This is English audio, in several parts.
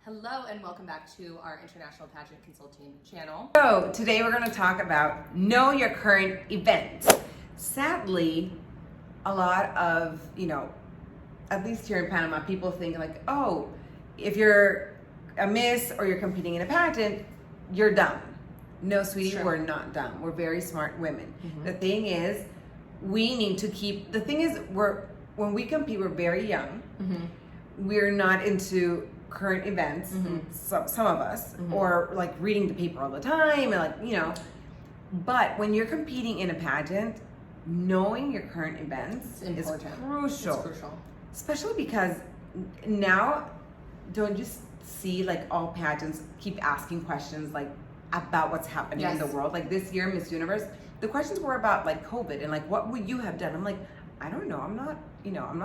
Hello and welcome back to our International Pageant Consulting channel. So today we're going to talk about know your current events. Sadly, a lot of, at least here in Panama, people think like, oh, if you're a miss or you're competing in a pageant, you're dumb. No, sweetie, Sure. We're not dumb. We're very smart women. The thing is, we need to keep, the thing is, when we compete, we're very young. We're not into current events, some of us, or like reading the paper all the time, and but when you're competing in a pageant, knowing your current events is crucial. It's crucial. Especially because now, don't you see like all pageants keep asking questions like about what's happening in the world? Like this year, Miss Universe, the questions were about like COVID and like what would you have done? I'm like, I don't know. I'm not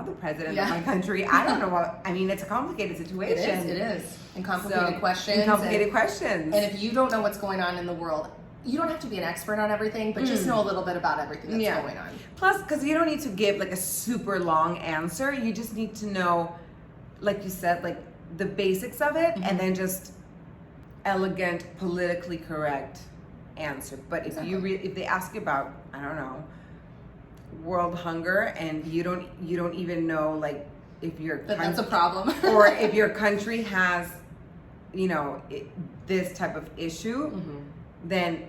the president of my country. I don't know what. I mean, it's a complicated situation. It is, and complicated questions. And if you don't know what's going on in the world, you don't have to be an expert on everything, but just know a little bit about everything that's going on. Plus, because you don't need to give like a super long answer. You just need to know, like you said, like the basics of it, and then just elegant, politically correct answer. But if if they ask you about, I don't know, world hunger, and you don't even know like if your that's a problem, or if your country has this type of issue, then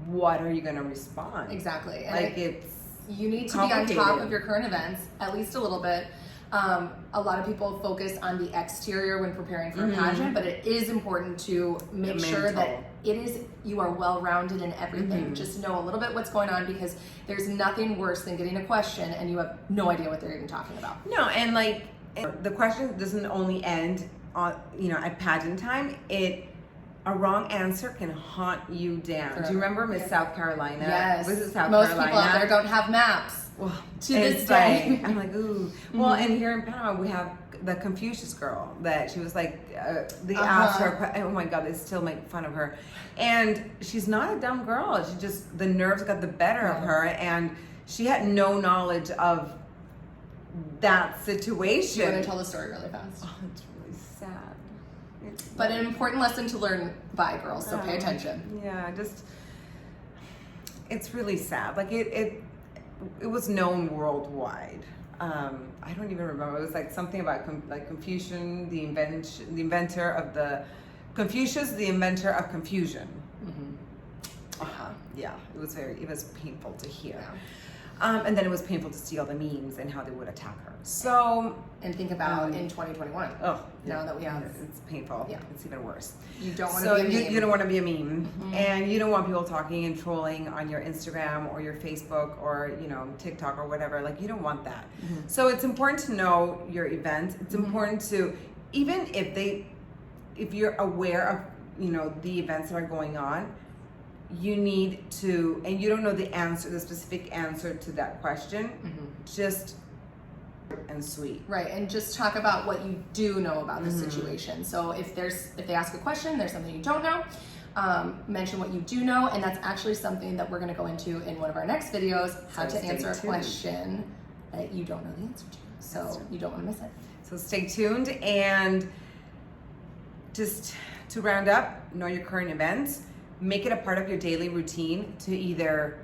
what are you going to respond? Exactly. And like you need to be on top of your current events at least a little bit. A lot of people focus on the exterior when preparing for a pageant, but it is important to make sure that you are well-rounded in everything. Just know a little bit what's going on, because there's nothing worse than getting a question and you have no idea what they're even talking about. No, and like the question doesn't only end on at pageant time. A wrong answer can haunt you down. Do you remember Miss South Carolina? Yes. This is South Most Carolina. people out there don't have maps. Well, to this day. I'm like, ooh. Well, and here in Panama, we have the Confucius girl that she was like, they asked her, oh my God, they still make fun of her. And she's not a dumb girl. She just, the nerves got the better of her, and she had no knowledge of that situation. You want to tell the story really fast? Oh, it's really sad. But an important lesson to learn by, girls, so pay attention. Yeah, it's really sad. Like it was known worldwide. I don't even remember. It was like something about Confucius, the inventor of confusion. Yeah, it was painful to hear. Yeah. And then it was painful to see all the memes and how they would attack her. So, and think about in 2021. Now that we have, it's painful. Yeah, it's even worse. You don't want to be a meme. You don't want to be a meme, and you don't want people talking and trolling on your Instagram or your Facebook or TikTok or whatever. Like, you don't want that. So it's important to know your events. It's important to, even if you're aware of the events that are going on, you need to, and you don't know the specific answer to that question, just and sweet. Right, and just talk about what you do know about the situation. So if they ask a question, there's something you don't know, mention what you do know, and that's actually something that we're going to go into in one of our next videos, how to answer a question that you don't know the answer to. So you don't want to miss it. So stay tuned, and just to round up, know your current events. Make it a part of your daily routine to either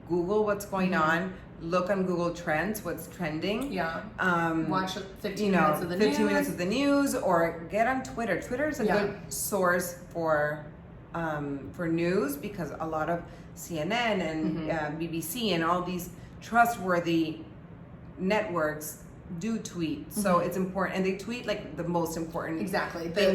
Google what's going on, look on Google Trends, what's trending. Yeah. Watch 15 minutes of the news. 15 minutes of the news, or get on Twitter. Twitter is a good source for news, because a lot of CNN and BBC and all these trustworthy networks do tweet. So it's important, and they tweet like the most important things,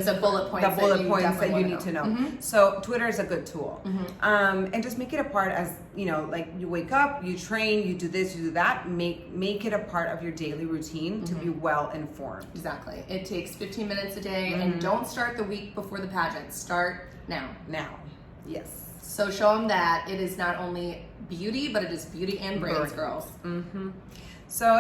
the bullet points that you need to know. So Twitter is a good tool. And just make it a part, as like you wake up, you train, you do this, you do that. Make it a part of your daily routine to be well informed. Exactly. It takes 15 minutes a day, and don't start the week before the pageant. Start now. Yes. So show them that it is not only beauty, but it is beauty and brains, girls. So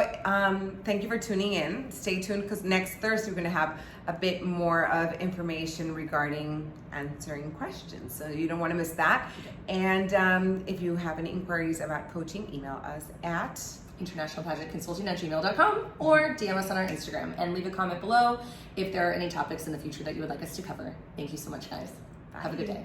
thank you for tuning in. Stay tuned, because next Thursday we're going to have a bit more of information regarding answering questions. So you don't want to miss that. And if you have any inquiries about coaching, email us at internationalpageantconsulting@gmail.com, or DM us on our Instagram and leave a comment below if there are any topics in the future that you would like us to cover. Thank you so much, guys. Have a good day.